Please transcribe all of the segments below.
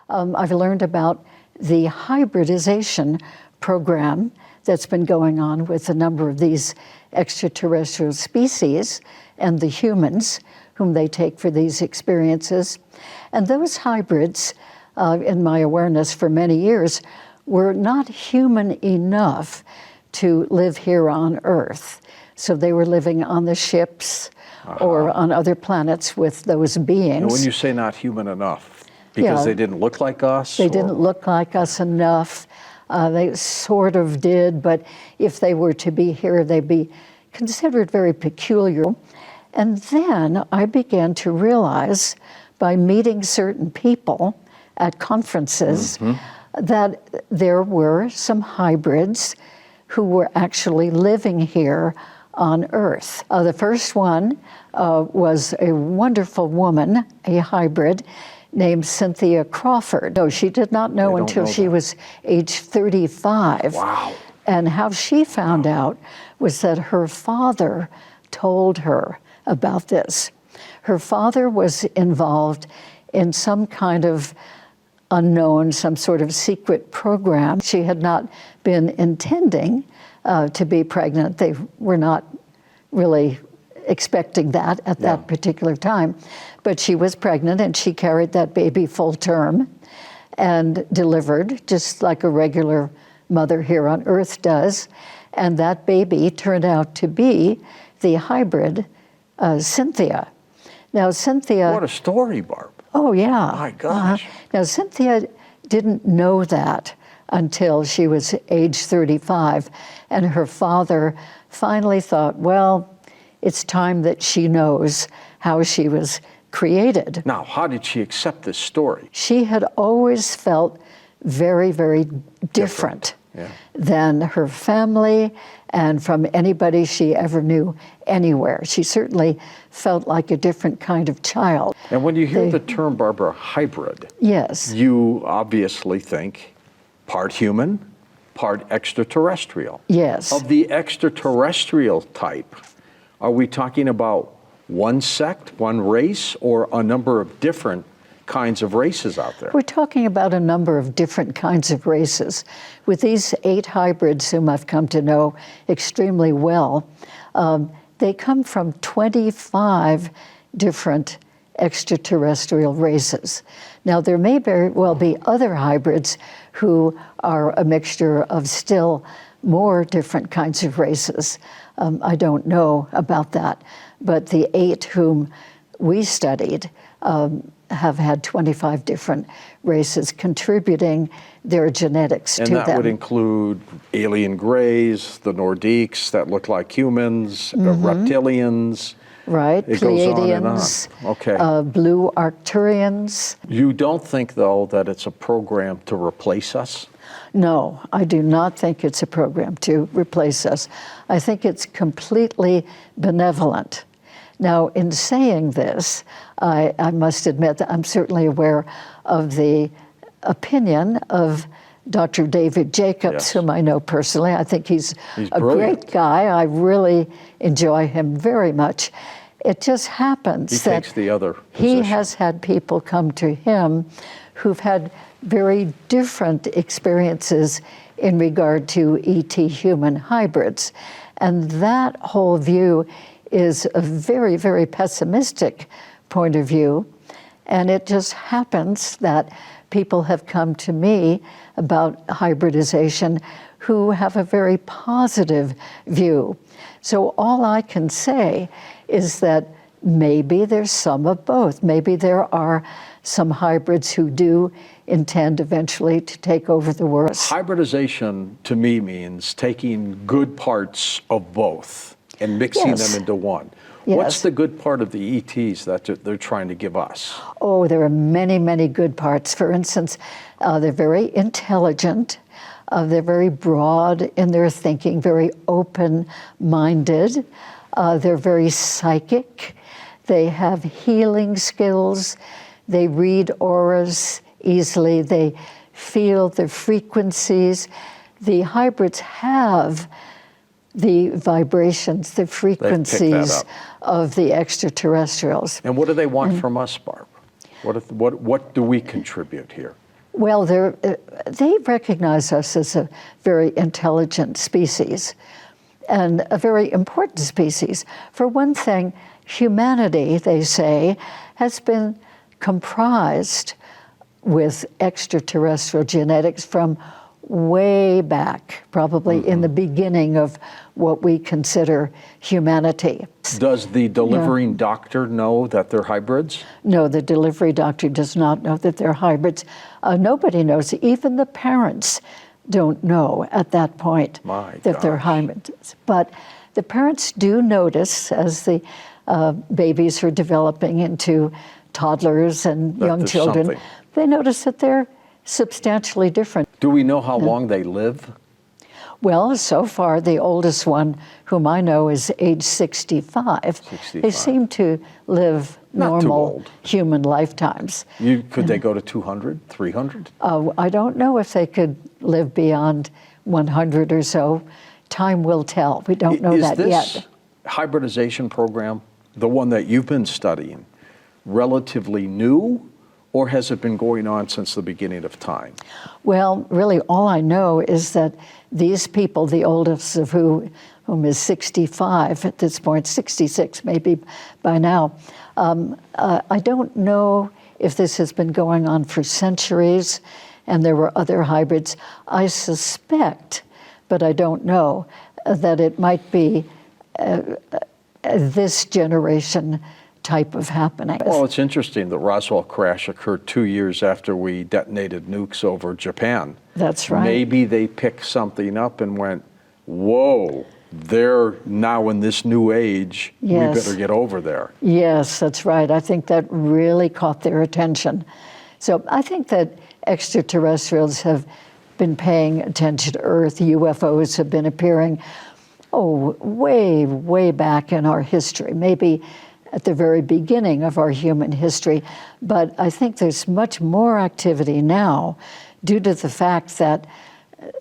I've learned about the hybridization program that's been going on with a number of these extraterrestrial species and the humans whom they take for these experiences. And those hybrids, in my awareness for many years, were not human enough to live here on Earth. So they were living on the ships or on other planets with those beings. And when you say not human enough, because they didn't look like us? They didn't look like us enough. They sort of did, but if they were to be here, they'd be considered very peculiar. And then I began to realize by meeting certain people at conferences that there were some hybrids who were actually living here on Earth. The first one was a wonderful woman, a hybrid, named Cynthia Crawford. No, she did not know until she was age 35. Wow. And how she found out was that her father told her about this. Her father was involved in some kind of unknown, some sort of secret program. She had not been intending to be pregnant. They were not really expecting that at that particular time. But she was pregnant and she carried that baby full term and delivered, just like a regular mother here on Earth does. And that baby turned out to be the hybrid Cynthia. Now, Cynthia... What a story, Barb. Oh, yeah. My gosh. Now, Cynthia didn't know that until she was age 35. And her father finally thought, well, it's time that she knows how she was created. Now, how did she accept this story? She had always felt very, very different than her family and from anybody she ever knew anywhere. She certainly felt like a different kind of child. And when you hear the term, Barbara, hybrid, yes, you obviously think part human, part extraterrestrial. Yes. Of the extraterrestrial type, are we talking about one sect, one race, or a number of different kinds of races out there? We're talking about a number of different kinds of races. With these 8 hybrids whom I've come to know extremely well, they come from 25 different extraterrestrial races. Now, there may very well be other hybrids who are a mixture of still more different kinds of races. I don't know about that, but the 8 whom we studied have had 25 different races contributing their genetics to them. And that would include alien grays, the Nordiques that look like humans, reptilians. Right, it Pleiadians, goes on and on. Okay. Blue Arcturians. You don't think, though, that it's a program to replace us? No, I do not think it's a program to replace us. I think it's completely benevolent. Now, in saying this, I must admit that I'm certainly aware of the opinion of Dr. David Jacobs, whom I know personally. I think he's a great guy. I really enjoy him very much. It just happens that takes the other he has had people come to him who've had very different experiences in regard to ET human hybrids. And that whole view is a very, very pessimistic point of view. And it just happens that people have come to me about hybridization who have a very positive view. So all I can say is that maybe there's some of both. Maybe there are some hybrids who do intend eventually to take over the world. Hybridization to me means taking good parts of both and mixing them into one. What's the good part of the ETs that they're trying to give us? Oh, there are many, many good parts. For instance, they're very intelligent. They're very broad in their thinking, very open-minded. They're very psychic. They have healing skills. They read auras easily. They feel the frequencies. The hybrids have the vibrations, the frequencies of the extraterrestrials. And what do they want from us, Barb? What do we contribute here? Well, they recognize us as a very intelligent species and a very important species. For one thing, humanity, they say, has been comprised with extraterrestrial genetics from way back, probably in the beginning of what we consider humanity. Does the delivering doctor know that they're hybrids? No, the delivery doctor does not know that they're hybrids. Nobody knows. Even the parents don't know at that point that they're hybrids. But the parents do notice as the babies are developing into toddlers and young children, something. They notice that they're substantially different. Do we know how long they live? Well, so far, the oldest one, whom I know, is age 65. They seem to live normal human lifetimes. Could they go to 200, 300? I don't know if they could live beyond 100 or so. Time will tell. We don't know that yet. Is this hybridization program, the one that you've been studying, relatively new? Or has it been going on since the beginning of time? Well, really, all I know is that these people, the oldest of whom is 65 at this point, 66 maybe by now, I don't know if this has been going on for centuries and there were other hybrids. I suspect, but I don't know, that it might be this generation type of happening. Well, it's interesting. The Roswell crash occurred 2 years after we detonated nukes over Japan. That's right. Maybe they picked something up and went, whoa, they're now in this new age. Yes. We better get over there. Yes, that's right. I think that really caught their attention. So I think that extraterrestrials have been paying attention to Earth. UFOs have been appearing, way, way back in our history. Maybe at the very beginning of our human history. But I think there's much more activity now due to the fact that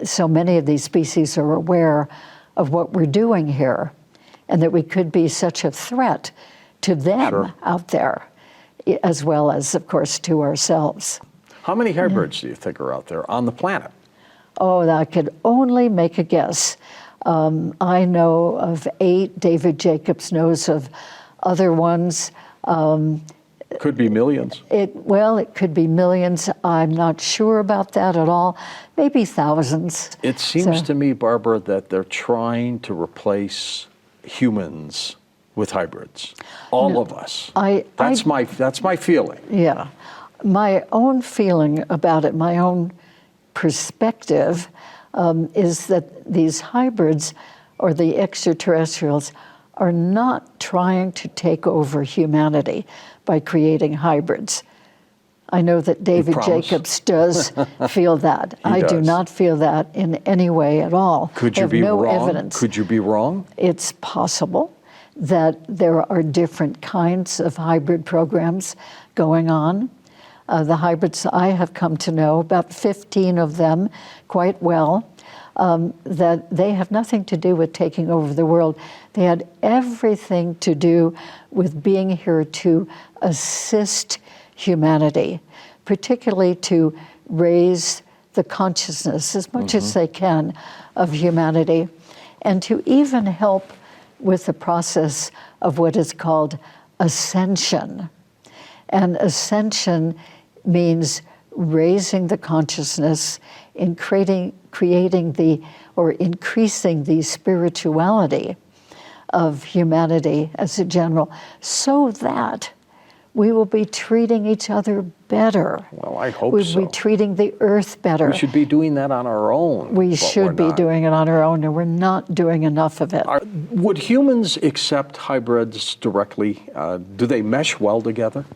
so many of these species are aware of what we're doing here and that we could be such a threat to them out there, as well as, of course, to ourselves. How many hybrids do you think are out there on the planet? Oh, I could only make a guess. I know of 8. David Jacobs knows of other ones. Could be millions. It could be millions. I'm not sure about that at all. Maybe thousands. It seems to me, Barbara, that they're trying to replace humans with hybrids. All of us. That's my feeling. Yeah. My own feeling about it, my own perspective, is that these hybrids, or the extraterrestrials, are not trying to take over humanity by creating hybrids. I know that David Jacobs does feel that. I do not feel that in any way at all. Could you be wrong? Evidence. Could you be wrong? It's possible that there are different kinds of hybrid programs going on. The hybrids I have come to know, about 15 of them quite well, that they have nothing to do with taking over the world. They had everything to do with being here to assist humanity, particularly to raise the consciousness as much as they can of humanity, and to even help with the process of what is called ascension. And ascension means raising the consciousness in creating the, or increasing the spirituality of humanity as a general, so that we will be treating each other better. Well, I hope so. We'll be treating the earth better. We should be doing that on our own. We should be doing it on our own, and we're not doing enough of it. Would humans accept hybrids directly? Do they mesh well together?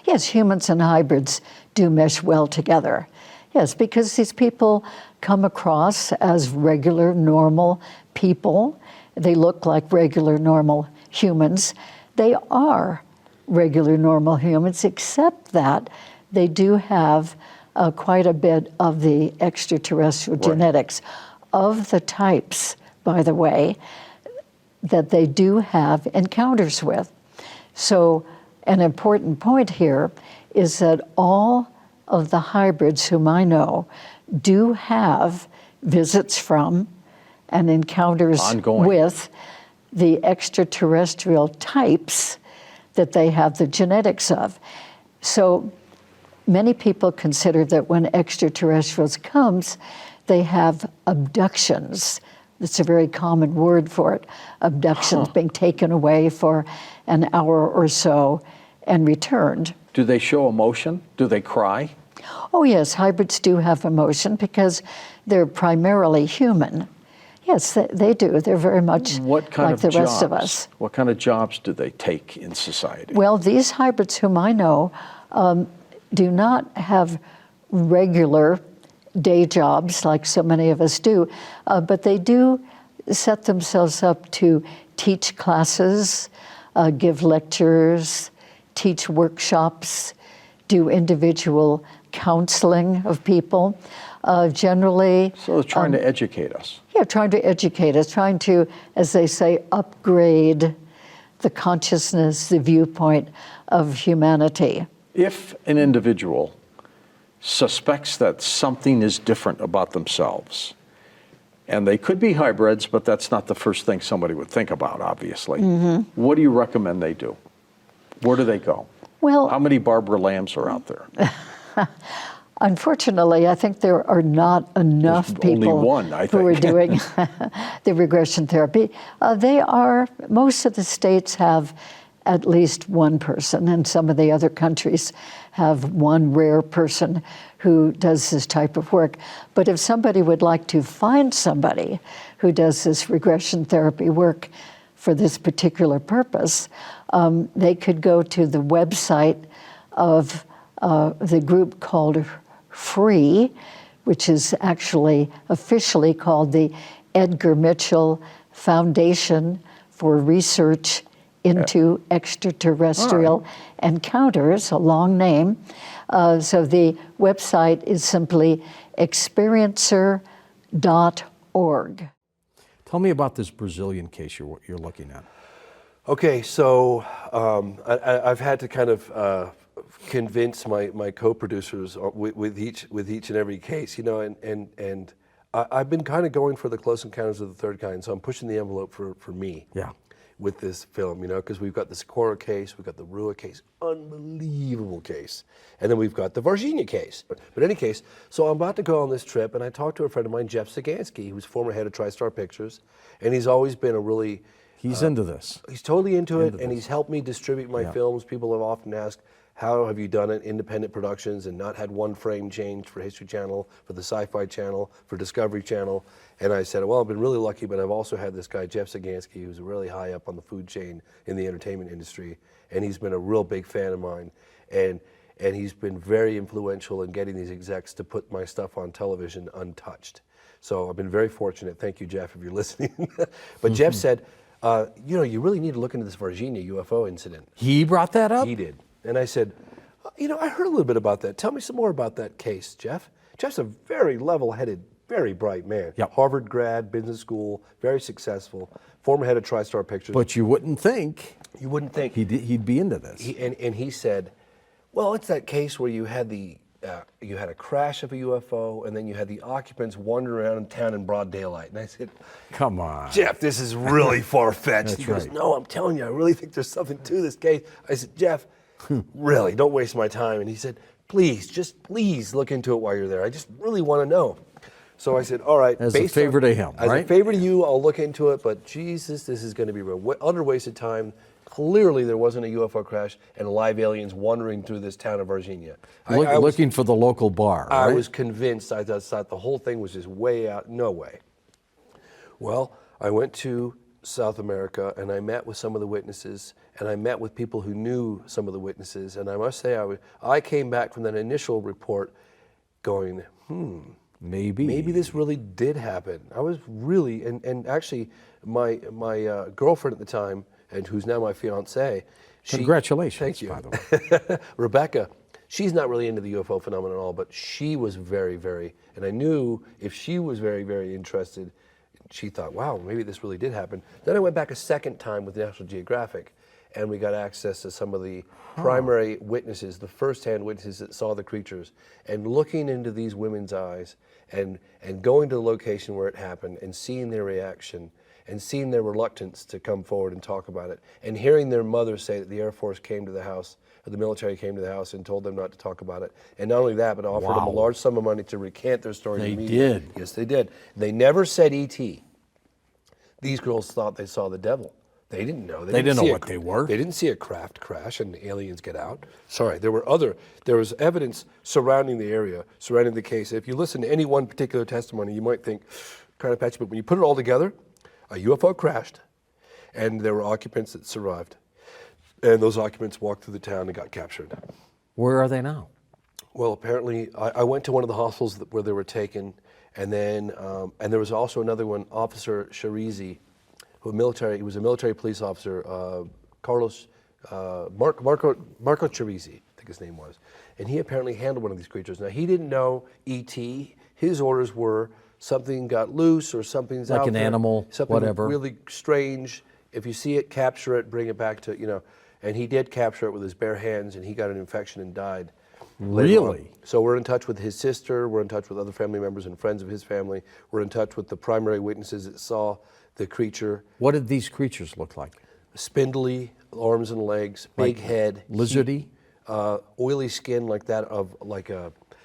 Yes, humans and hybrids do mesh well together. Yes, because these people come across as regular, normal people. They look like regular, normal humans. They are regular, normal humans, except that they do have quite a bit of the extraterrestrial genetics of the types, by the way, that they do have encounters with. So an important point here is that all of the hybrids whom I know do have visits from and encounters ongoing with the extraterrestrial types that they have the genetics of. So many people consider that when extraterrestrials comes, they have abductions. It's a very common word for it. Abductions, being taken away for an hour or so and returned. Do they show emotion? Do they cry? Oh yes, hybrids do have emotion because they're primarily human. Yes, they do. They're very much like the rest of us. What kind of jobs do they take in society? Well, these hybrids whom I know do not have regular day jobs like so many of us do, but they do set themselves up to teach classes, give lectures, teach workshops, do individual counseling of people. Generally... So they're trying to educate us. Yeah, trying to educate us, trying to, as they say, upgrade the consciousness, the viewpoint of humanity. If an individual suspects that something is different about themselves, and they could be hybrids, but that's not the first thing somebody would think about, obviously. What do you recommend they do? Where do they go? Well, how many Barbara Lambs are out there? Unfortunately, I think there are not enough people only one, I who are think. doing the regression therapy. Most of the states have at least one person, and some of the other countries have one rare person who does this type of work. But if somebody would like to find somebody who does this regression therapy work for this particular purpose, they could go to the website of the group called FREE, which is actually officially called the Edgar Mitchell Foundation for Research into Extraterrestrial Encounters, a long name. So the website is simply experiencer.org. Tell me about this Brazilian case you're looking at. Okay, so I've had to kind of convince my co-producers with each and every case, you know, and I've been kind of going for the close encounters of the third kind, so I'm pushing the envelope for me. Yeah. With this film, you know, because we've got the Socorro case, we've got the Rua case, unbelievable case, and then we've got the Varginha case. But in any case, so I'm about to go on this trip, and I talked to a friend of mine, Jeff Sagansky, who's former head of TriStar Pictures, and he's always been a really... He's into this. He's totally into it, and he's helped me distribute my films. People have often asked, how have you done it, independent productions, and not had one frame changed for History Channel, for the Sci-Fi Channel, for Discovery Channel? And I said, well, I've been really lucky, but I've also had this guy, Jeff Sagansky, who's really high up on the food chain in the entertainment industry, and he's been a real big fan of mine. And he's been very influential in getting these execs to put my stuff on television untouched. So I've been very fortunate. Thank you, Jeff, if you're listening. But Jeff said, you know, you really need to look into this Varginha UFO incident. He brought that up? He did. And I said, you know, I heard a little bit about that. Tell me some more about that case, Jeff. Jeff's a very level-headed, very bright man. Yep. Harvard grad, business school, very successful, former head of TriStar Pictures. But you wouldn't think. You wouldn't think. He'd be into this. And he said, well, it's that case where you had a crash of a UFO, and then you had the occupants wandering around in town in broad daylight. And I said, come on, Jeff, this is really far-fetched. He goes, right. no, I'm telling you, I really think there's something to this case. I said, Jeff, really, don't waste my time. And he said, please, just please look into it while you're there. I just really want to know. So I said, all right. As a favor to him, As right? a favor to you, I'll look into it, but Jesus, this is going to be utter wasted time. Clearly, there wasn't a UFO crash and live aliens wandering through this town of Varginha. Looking for the local bar, I right? was convinced. I thought the whole thing was just way out. No way. Well, I went to South America, and I met with some of the witnesses, and I met with people who knew some of the witnesses, and I must say I came back from that initial report going, maybe this really did happen. I was really, and actually my girlfriend at the time, and who's now my fiance. Congratulations, thank you. by the way. Rebecca, she's not really into the UFO phenomenon at all, but she was very, very, and I knew if she was very, very interested, she thought, wow, maybe this really did happen. Then I went back a second time with National Geographic, and we got access to some of the primary witnesses, the first-hand witnesses that saw the creatures, and looking into these women's eyes and going to the location where it happened and seeing their reaction and seeing their reluctance to come forward and talk about it, and hearing their mother say that the Air Force came to the house, or the military came to the house and told them not to talk about it. And not only that, but offered them a large sum of money to recant their story. They immediately. did. Yes, they did. They never said E.T. These girls thought they saw the devil. They didn't know. They didn't know what they were. They didn't see a craft crash and the aliens get out. Sorry, there was evidence surrounding the area, surrounding the case. If you listen to any one particular testimony, you might think, kind of patchy, but when you put it all together, a UFO crashed, and there were occupants that survived. And those occupants walked through the town and got captured. Where are they now? Well, apparently, I went to one of the hospitals where they were taken, and then and there was also another one, Officer Sharizi, he was a military police officer, Marco Sharizi, I think his name was, and he apparently handled one of these creatures. Now, he didn't know E.T. His orders were something got loose or something's Like out an there, animal, something whatever. really strange. If you see it, capture it, bring it back to, and he did capture it with his bare hands, and he got an infection and died. later on. Really? So we're in touch with his sister, we're in touch with other family members and friends of his family, we're in touch with the primary witnesses that saw the creature. What did these creatures look like? Spindly arms and legs, big head. Lizardy? Oily skin like that of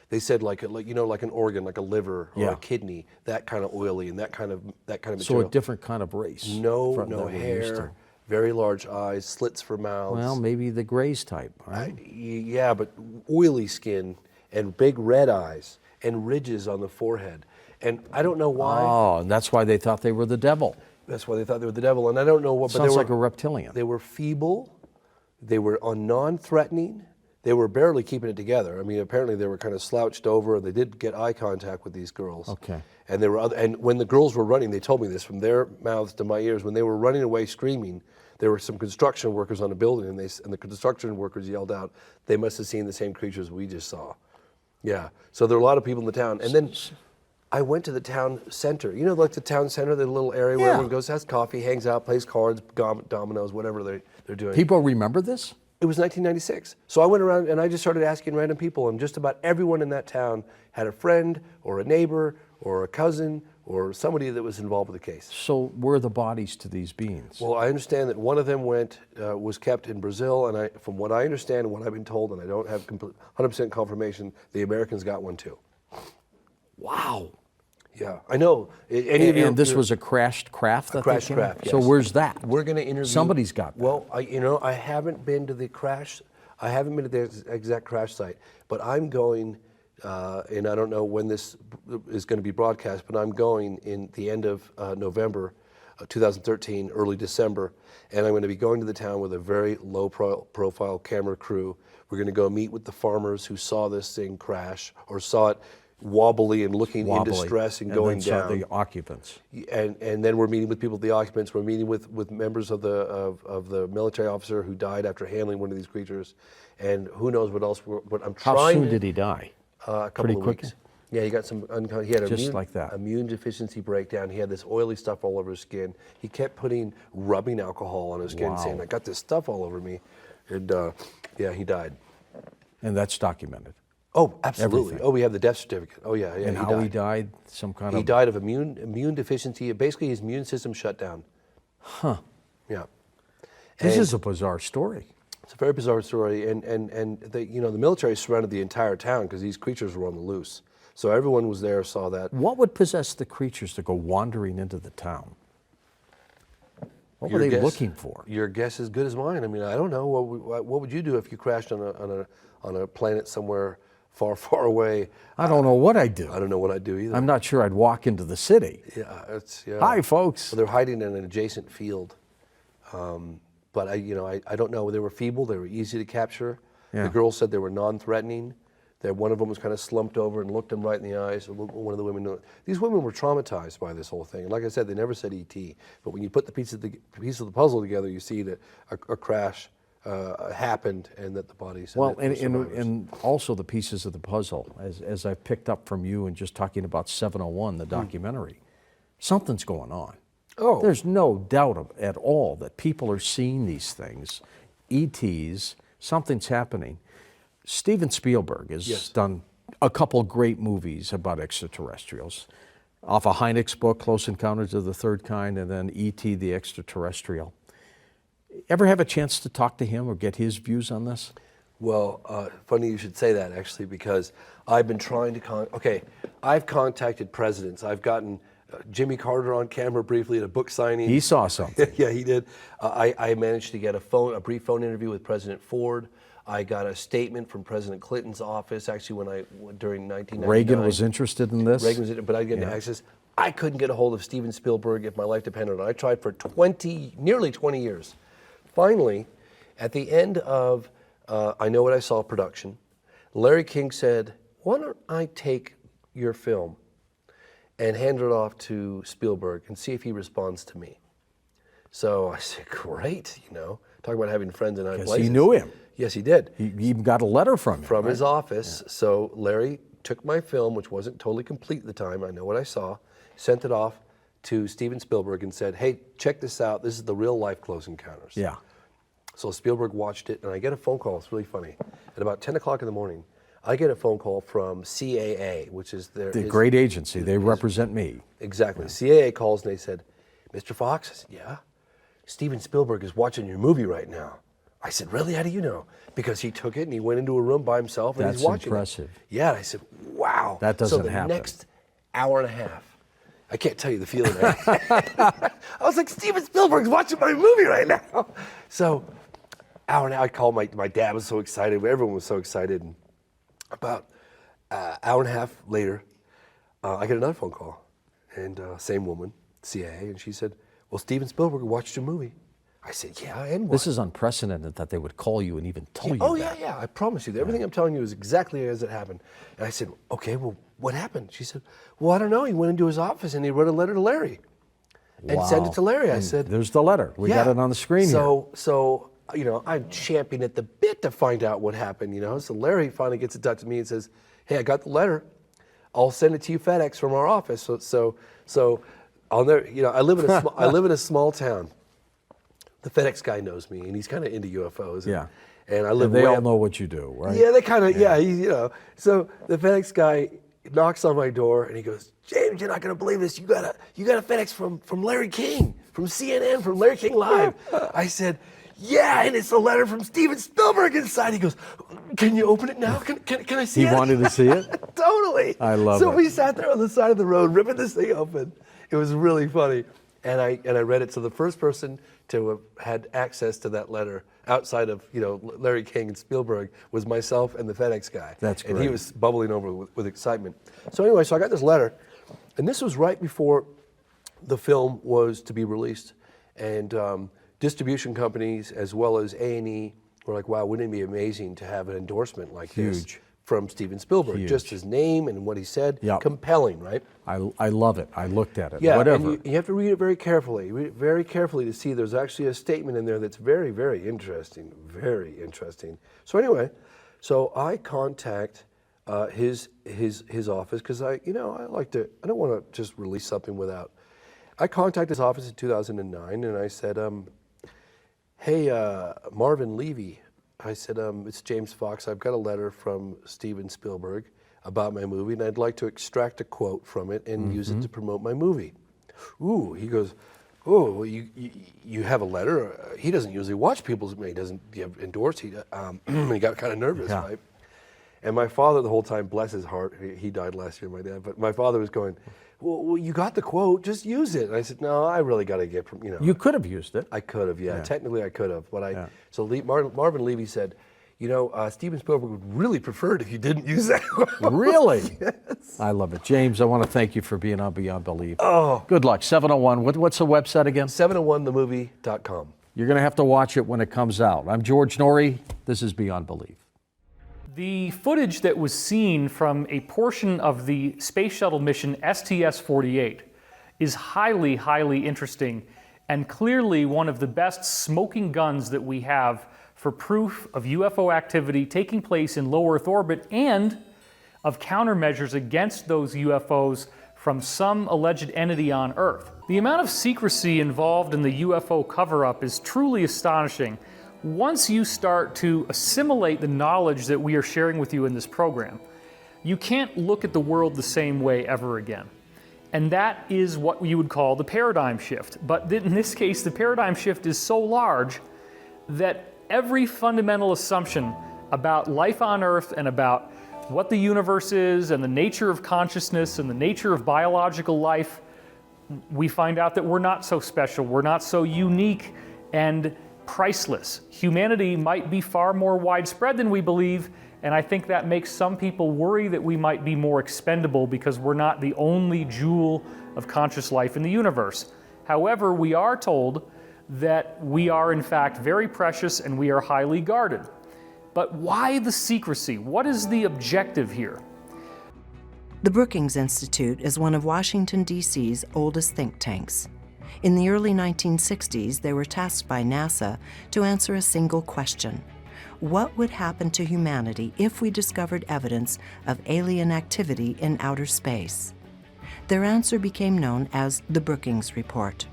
they said like an organ, like a liver or Yeah. a kidney, that kind of oily and that kind of So material. a different kind of race. No that we're used to. hair, very large eyes, slits for mouths. Well, maybe the Greys type, right? Yeah, but oily skin and big red eyes and ridges on the forehead. And I don't know why. Oh, and that's why they thought they were the devil. That's why they thought they were the devil. And I don't know what, but Sounds they were like a reptilian. They were feeble. They were non-threatening. They were barely keeping it together. I mean, apparently they were kind of slouched over. They did get eye contact with these girls. Okay. And there were and when the girls were running, they told me this from their mouths to my ears. When they were running away screaming, there were some construction workers on the building, and the construction workers yelled out, they must have seen the same creatures we just saw. Yeah. So there were a lot of people in the town. And then I went to the town center. You know, like the town center, the little area where Yeah. everyone goes, has coffee, hangs out, plays cards, dominoes, whatever they're doing. People remember this? It was 1996. So I went around and I just started asking random people, and just about everyone in that town had a friend or a neighbor or a cousin or somebody that was involved with the case. So where are the bodies to these beings? Well, I understand that one of them was kept in Brazil, and from what I understand and what I've been told, and I don't have 100% confirmation, the Americans got one too. Wow. Yeah, I know. And this was a crashed craft? That crashed they came? craft, So yes. where's that? We're going to interview. Somebody's got that. Well, I haven't been to the crash. I haven't been to the exact crash site, but I'm going, and I don't know when this is going to be broadcast, but I'm going in the end of November 2013, early December, and I'm going to be going to the town with a very low-profile camera crew. We're going to go meet with the farmers who saw this thing crash or saw it wobbly and looking in distress and going then saw down. the occupants. And then we're meeting with people, the occupants. We're meeting with members of the military officer who died after handling one of these creatures, and who knows what else. But I'm How trying. soon did he die? A couple Pretty of quickly? weeks. Yeah, he got he had Just like that. immune deficiency breakdown. He had this oily stuff all over his skin. He kept putting rubbing alcohol on his skin, Wow. saying, "I got this stuff all over me," and yeah, he died. And that's documented. Oh, absolutely. Everything. Oh, we have the death certificate. Oh, yeah, And how he died? Some kind He of... died of immune deficiency. Basically, his immune system shut down. Huh. Yeah. This And is a bizarre story. it's a very bizarre story, and the military surrounded the entire town because these creatures were on the loose. So everyone was there, saw that. What would possess the creatures to go wandering into the town? What were Your they guess- looking for? Your guess is good as mine. I mean, I don't know. What would you do if you crashed on a planet somewhere far, far away? I don't know what I'd do. I don't know what I'd do either. I'm not sure I'd walk into the city. Yeah, yeah. Hi, folks. Well, they're hiding in an adjacent field, but I don't know. They were feeble. They were easy to capture. Yeah. The girls said they were non-threatening. That one of them was kind of slumped over and looked them right in the eyes. One of the women, these women were traumatized by this whole thing. And like I said, they never said ET. But when you put the piece of the puzzle together, you see that a crash happened and that the bodies. Well, were survivors. and also the pieces of the puzzle, as I picked up from you and just talking about 701, the documentary, something's going on. Oh. There's no doubt at all that people are seeing these things ETs, something's happening. Steven Spielberg has Yes. done a couple great movies about extraterrestrials. Off a Hynek's book, Close Encounters of the Third Kind, and then E.T. the Extraterrestrial. Ever have a chance to talk to him or get his views on this? Well, funny you should say that, actually, because I've been trying to I've contacted presidents. I've gotten Jimmy Carter on camera briefly at a book signing. He saw something. Yeah, he did. I managed to get a brief phone interview with President Ford. I got a statement from President Clinton's office, actually, during 1999. Reagan was interested in this? Reagan was interested, but I didn't get access. I couldn't get a hold of Steven Spielberg if my life depended on it. I tried for nearly 20 years. Finally, at the end of I Know What I Saw production, Larry King said, why don't I take your film and hand it off to Spielberg and see if he responds to me. So I said, great, talk about having friends in high places. Because he knew him. Yes, he did. He even got a letter from him. From his office. Yeah. So Larry took my film, which wasn't totally complete at the time, I Know What I Saw, sent it off to Steven Spielberg and said, hey, check this out. This is the real life Close Encounters. Yeah. So Spielberg watched it, and I get a phone call. It's really funny. At about 10 o'clock in the morning, I get a phone call from CAA, which is the great agency. They represent me. Exactly. Yeah. CAA calls, and they said, Mr. Fox? I said, yeah. Steven Spielberg is watching your movie right now. I said, really? How do you know? Because he took it and he went into a room by himself and he's watching impressive. it. Yeah, and I said, wow. That doesn't happen. So the next hour and a half, I can't tell you the feeling. I was like, Steven Spielberg's watching my movie right now. So hour and a half, I called my dad was so excited. Everyone was so excited. And about hour and a half later, I get another phone call. And same woman, CAA, and she said, well, Steven Spielberg watched your movie. I said, yeah, and what? This is unprecedented that they would call you and even tell you oh, that. yeah, I promise you. Everything I'm telling you is exactly as it happened. And I said, okay, well, what happened? She said, well, I don't know. He went into his office and he wrote a letter to Larry and sent it to Larry. I said, there's the letter. We got it on the screen here. So, I'm champing at the bit to find out what happened, So Larry finally gets in touch with me and says, hey, I got the letter. I'll send it to you FedEx from our office. So I'll never, I live in a small town. The FedEx guy knows me, and he's kind of into UFOs. And I live. And they all know what you do, right? Yeah, they kind of. Yeah, So the FedEx guy knocks on my door, and he goes, "James, you're not going to believe this. You got a FedEx from Larry King, from CNN, from Larry King Live." I said, "Yeah, and it's a letter from Steven Spielberg inside." He goes, "Can you open it now? Can I see it?" He wanted to see it? Totally. I love it. So we sat there on the side of the road, ripping this thing open. It was really funny, and I read it. So the first person to have had access to that letter outside of Larry King and Spielberg was myself and the FedEx guy. That's great. And he was bubbling over with excitement. So anyway, so I got this letter, and this was right before the film was to be released, and distribution companies as well as A&E were like, wow, wouldn't it be amazing to have an endorsement like this from Steven Spielberg? Huge. Just his name and what he said. Yep. Compelling, right? I love it. I looked at it. Yeah, Whatever. and you have to read it very carefully. Read it very carefully to see there's actually a statement in there that's very, very interesting. Very interesting. So anyway, so I contact his office because I like to. I don't want to just release something without. I contacted his office in 2009 and I said, "Hey, Marvin Levy," I said, "It's James Fox. I've got a letter from Steven Spielberg about my movie, and I'd like to extract a quote from it and use it to promote my movie." Ooh, he goes, "Oh, well, you have a letter? He doesn't usually watch people's. He doesn't endorse. He got kind of nervous, right?" And my father, the whole time, bless his heart, he died last year, my dad. But my father was going, "Well, you got the quote. Just use it." And I said, "No, I really got to get from You could have used it. I could have, yeah. Technically, I could have, but So Marvin Levy said, Steven Spielberg would really prefer it if you didn't use that quote." Really? Yes. I love it. James, I want to thank you for being on Beyond Belief. Oh. Good luck. 701. What's the website again? 701themovie.com. You're going to have to watch it when it comes out. I'm George Norrie. This is Beyond Belief. The footage that was seen from a portion of the space shuttle mission STS-48 is highly, highly interesting and clearly one of the best smoking guns that we have for proof of UFO activity taking place in low Earth orbit and of countermeasures against those UFOs from some alleged entity on Earth. The amount of secrecy involved in the UFO cover-up is truly astonishing. once you start to assimilate the knowledge that we are sharing with you in this program, you can't look at the world the same way ever again. And that is what you would call the paradigm shift. But in this case, the paradigm shift is so large that every fundamental assumption about life on Earth and about what the universe is and the nature of consciousness and the nature of biological life, we find out that we're not so special, we're not so unique and priceless. Humanity might be far more widespread than we believe, and I think that makes some people worry that we might be more expendable because we're not the only jewel of conscious life in the universe. However, we are told that we are in fact very precious and we are highly guarded. But why the secrecy? What is the objective here? The Brookings Institute is one of Washington, D.C.'s oldest think tanks. In the early 1960s, they were tasked by NASA to answer a single question. What would happen to humanity if we discovered evidence of alien activity in outer space? Their answer became known as the Brookings Report.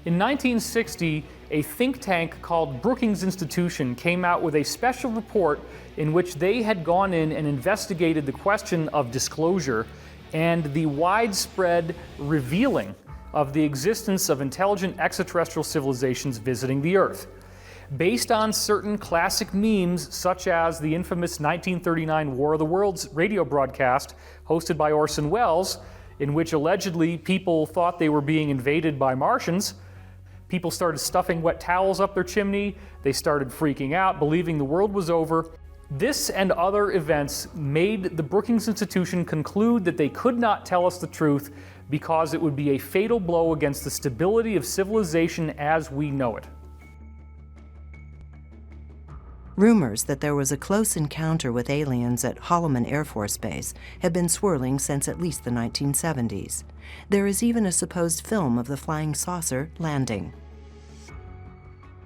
In 1960, a think tank called Brookings Institution came out with a special report in which they had gone in and investigated the question of disclosure and the widespread revealing of the existence of intelligent extraterrestrial civilizations visiting the Earth. Based on certain classic memes, such as the infamous 1939 War of the Worlds radio broadcast hosted by Orson Welles, in which allegedly people thought they were being invaded by Martians, people started stuffing wet towels up their chimney, they started freaking out, believing the world was over. This and other events made the Brookings Institution conclude that they could not tell us the truth because it would be a fatal blow against the stability of civilization as we know it. Rumors that there was a close encounter with aliens at Holloman Air Force Base had been swirling since at least the 1970s. There is even a supposed film of the flying saucer landing.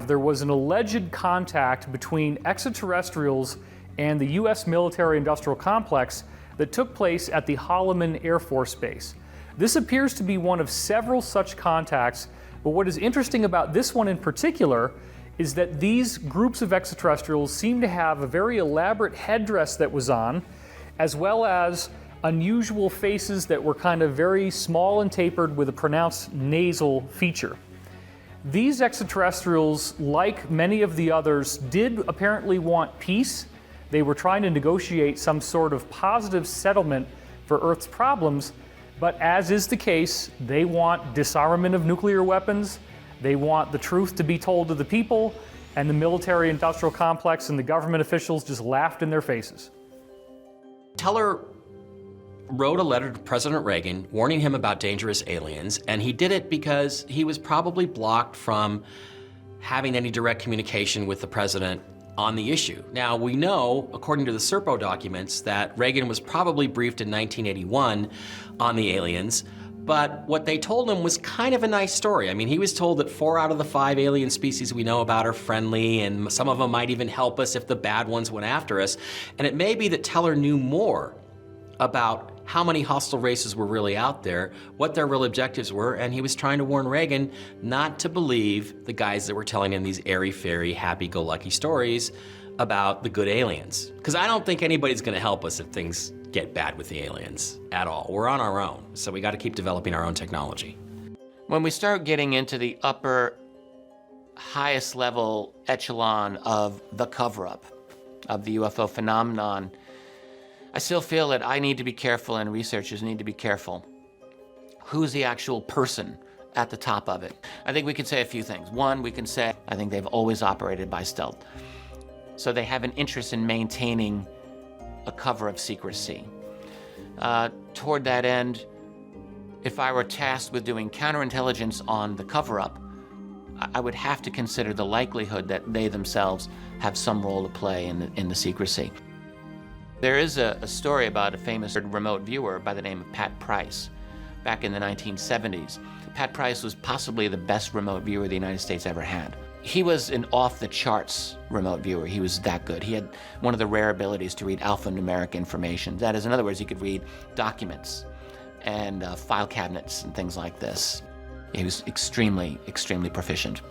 There was an alleged contact between extraterrestrials and the U.S. military-industrial complex that took place at the Holloman Air Force Base. This appears to be one of several such contacts, but what is interesting about this one in particular is that these groups of extraterrestrials seem to have a very elaborate headdress that was on, as well as unusual faces that were kind of very small and tapered with a pronounced nasal feature. These extraterrestrials, like many of the others, did apparently want peace. They were trying to negotiate some sort of positive settlement for Earth's problems, but as is the case, they want disarmament of nuclear weapons, they want the truth to be told to the people, and the military-industrial complex and the government officials just laughed in their faces. Teller wrote a letter to President Reagan warning him about dangerous aliens, and he did it because he was probably blocked from having any direct communication with the president on the issue. Now, we know, according to the Serpo documents, that Reagan was probably briefed in 1981 on the aliens, but what they told him was kind of a nice story. I mean, he was told that 4 out of the 5 alien species we know about are friendly, and some of them might even help us if the bad ones went after us. And it may be that Teller knew more about how many hostile races were really out there, what their real objectives were, and he was trying to warn Reagan not to believe the guys that were telling him these airy-fairy, happy-go-lucky stories about the good aliens. Because I don't think anybody's gonna help us if things get bad with the aliens at all. We're on our own, so we gotta keep developing our own technology. When we start getting into the upper, highest level echelon of the cover-up of the UFO phenomenon, I still feel that I need to be careful and researchers need to be careful. Who's the actual person at the top of it? I think we can say a few things. One, we can say, I think they've always operated by stealth. So they have an interest in maintaining a cover of secrecy. Toward that end, if I were tasked with doing counterintelligence on the cover-up, I would have to consider the likelihood that they themselves have some role to play in the secrecy. There is a story about a famous remote viewer by the name of Pat Price back in the 1970s. Pat Price was possibly the best remote viewer the United States ever had. He was an off-the-charts remote viewer. He was that good. He had one of the rare abilities to read alphanumeric information. That is, in other words, he could read documents and file cabinets and things like this. He was extremely, extremely proficient.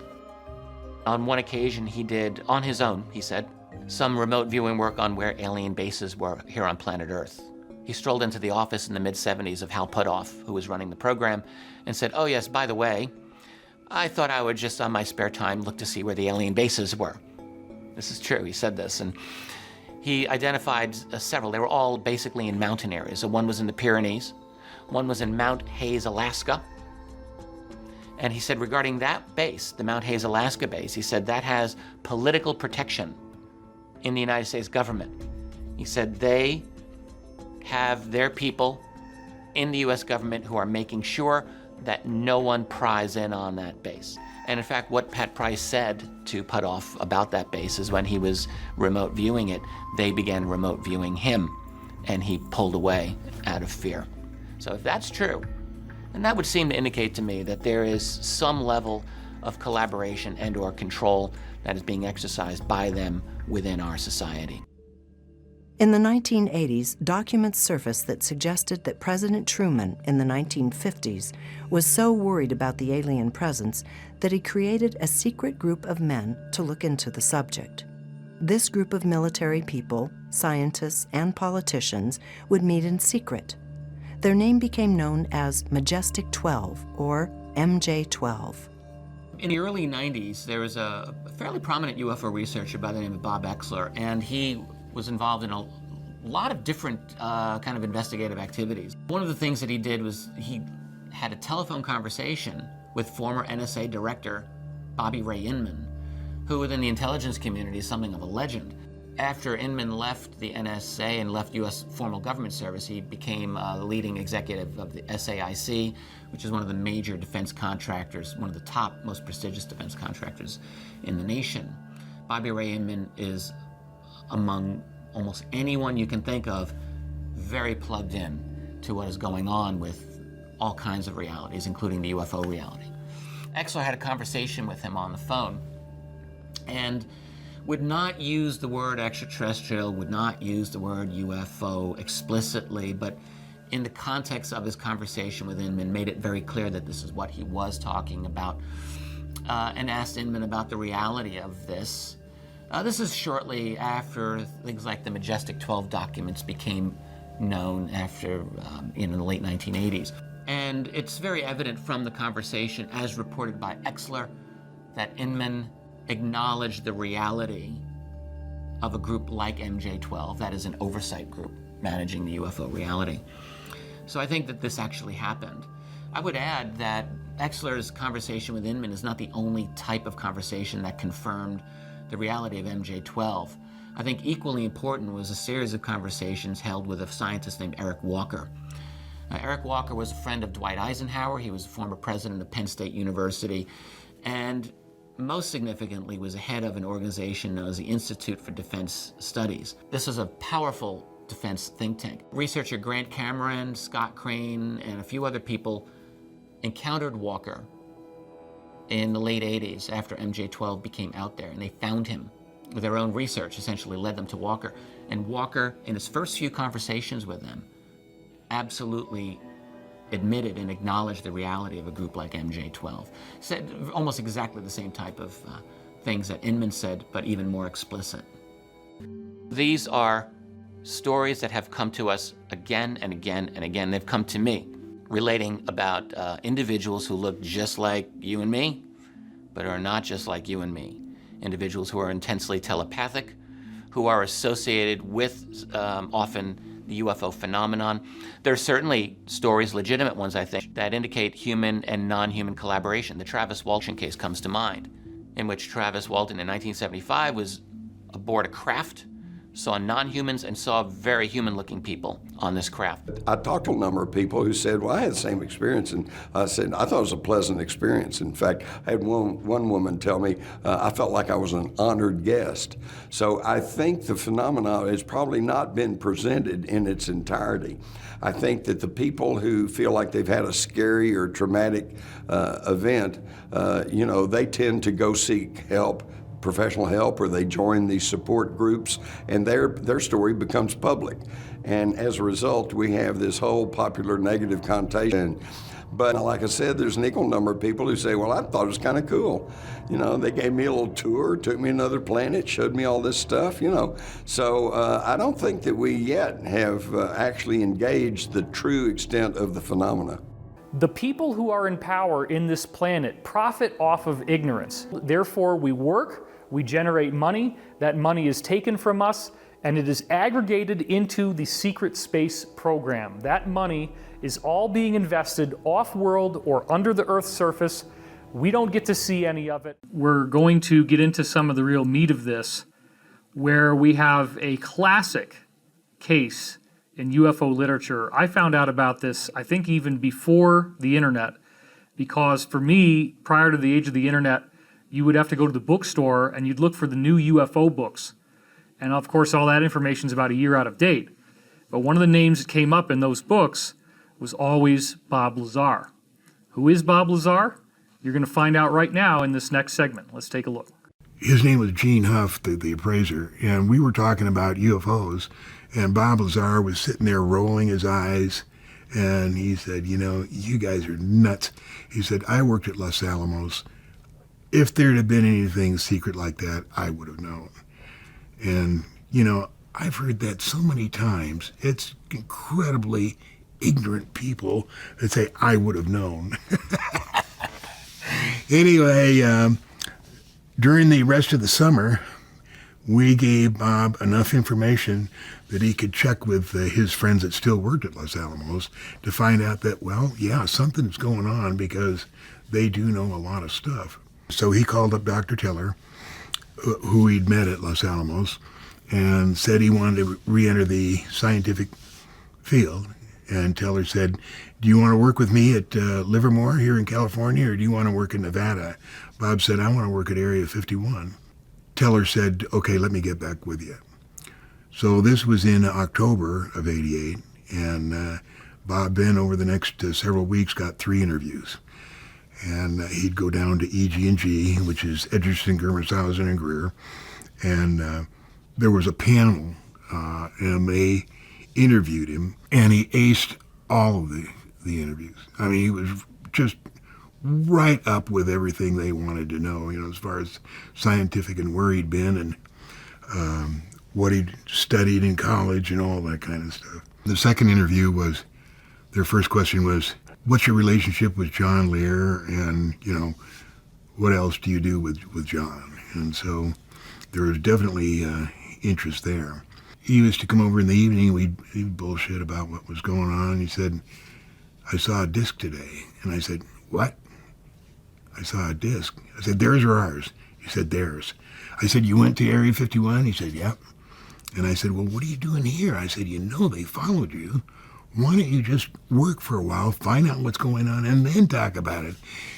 On one occasion, he did, on his own, he said, some remote viewing work on where alien bases were here on planet Earth. He strolled into the office in the mid-70s of Hal Puthoff, who was running the program, and said, "Oh yes, by the way, I thought I would just on my spare time look to see where the alien bases were." This is true, he said this, and he identified several. They were all basically in mountain areas. So one was in the Pyrenees, one was in Mount Hayes, Alaska, and he said regarding that base, the Mount Hayes, Alaska base, he said that has political protection in the United States government. He said they have their people in the US government who are making sure that no one pries in on that base. And in fact, what Pat Price said to Puthoff about that base is when he was remote viewing it, they began remote viewing him, and he pulled away out of fear. So if that's true, then that would seem to indicate to me that there is some level of collaboration and or control that is being exercised by them within our society. In the 1980s, documents surfaced that suggested that President Truman in the 1950s was so worried about the alien presence that he created a secret group of men to look into the subject. This group of military people, scientists, and politicians would meet in secret. Their name became known as Majestic 12, or MJ-12. In the early 90s, there was a fairly prominent UFO researcher by the name of Bob Exler, and he was involved in a lot of different kind of investigative activities. One of the things that he did was he had a telephone conversation with former NSA director Bobby Ray Inman, who within the intelligence community is something of a legend. After Inman left the NSA and left U.S. formal government service, he became the leading executive of the SAIC, which is one of the major defense contractors, one of the top, most prestigious defense contractors in the nation. Bobby Ray Inman is, among almost anyone you can think of, very plugged in to what is going on with all kinds of realities, including the UFO reality. Exler had a conversation with him on the phone and would not use the word extraterrestrial, would not use the word UFO explicitly, but in the context of his conversation with Inman, made it very clear that this is what he was talking about, and asked Inman about the reality of this. This is shortly after things like the Majestic 12 documents became known after, in the late 1980s. And it's very evident from the conversation, as reported by Exler, that Inman acknowledged the reality of a group like MJ-12, that is an oversight group managing the UFO reality. So I think that this actually happened. I would add that Exler's conversation with Inman is not the only type of conversation that confirmed the reality of MJ-12. I think equally important was a series of conversations held with a scientist named Eric Walker. Eric Walker was a friend of Dwight Eisenhower. He was a former president of Penn State University, and most significantly was the head of an organization known as the Institute for Defense Studies. This is a powerful defense think tank. Researcher Grant Cameron, Scott Crane, and a few other people encountered Walker in the late 80s after MJ-12 became out there, and they found him with their own research, essentially led them to Walker. And Walker, in his first few conversations with them, absolutely admitted and acknowledged the reality of a group like MJ-12. Said almost exactly the same type of things that Inman said, but even more explicit. These are stories that have come to us again and again and again. They've come to me, relating about individuals who look just like you and me, but are not just like you and me. Individuals who are intensely telepathic, who are associated with often the UFO phenomenon. There are certainly stories, legitimate ones I think, that indicate human and non-human collaboration. The Travis Walton case comes to mind, in which Travis Walton in 1975 was aboard a craft, saw non-humans and saw very human-looking people on this craft. I talked to a number of people who said, well, I had the same experience, and I said, I thought it was a pleasant experience. In fact, I had one woman tell me, I felt like I was an honored guest. So I think the phenomenon has probably not been presented in its entirety. I think that the people who feel like they've had a scary or traumatic event, they tend to go seek help, professional help, or they join these support groups, and their story becomes public. And as a result, we have this whole popular negative connotation. But like I said, there's an equal number of people who say, well, I thought it was kind of cool. You know, they gave me a little tour, took me to another planet, showed me all this stuff, you know. So I don't think that we yet have actually engaged the true extent of the phenomena. The people who are in power in this planet profit off of ignorance. Therefore, we work, we generate money, that money is taken from us, and it is aggregated into the secret space program. That money is all being invested off-world or under the Earth's surface. We don't get to see any of it. We're going to get into some of the real meat of this, where we have a classic case in UFO literature. I found out about this, I think, even before the internet, because for me, prior to the age of the internet, you would have to go to the bookstore and you'd look for the new UFO books. And of course, all that information is about a year out of date. But one of the names that came up in those books was always Bob Lazar. Who is Bob Lazar? You're going to find out right now in this next segment. Let's take a look. His name was Gene Huff, the appraiser, and we were talking about UFOs, and Bob Lazar was sitting there rolling his eyes, and he said, you know, you guys are nuts. He said, I worked at Los Alamos. If there'd have been anything secret like that, I would have known. And, you know, I've heard that so many times. It's incredibly ignorant people that say, I would have known. Anyway, during the rest of the summer, we gave Bob enough information that he could check with his friends that still worked at Los Alamos to find out that, well, yeah, something's going on because they do know a lot of stuff. So he called up Dr. Teller, who he'd met at Los Alamos, and said he wanted to re-enter the scientific field. And Teller said, do you want to work with me at Livermore here in California, or do you want to work in Nevada? Bob said, I want to work at Area 51. Teller said, okay, let me get back with you. So this was in October of '88, and Bob then, over the next several weeks, got 3 interviews. And he'd go down to EG&G, which is Edgerton, Germershausen, and Greer, and there was a panel, and they interviewed him, and he aced all of the interviews. I mean, he was just right up with everything they wanted to know, you know, as far as scientific and where he'd been and what he'd studied in college and all that kind of stuff. The second interview was, their first question was, what's your relationship with John Lear, and, you know, what else do you do with John? And so there was definitely interest there. He used to come over in the evening, we'd bullshit about what was going on. He said, I saw a disc today. And I said, what? I saw a disc. I said, theirs or ours? He said, theirs. I said, you went to Area 51? He said, yep. And I said, well, what are you doing here? I said, you know they followed you. Why don't you just work for a while, find out what's going on, and then talk about it?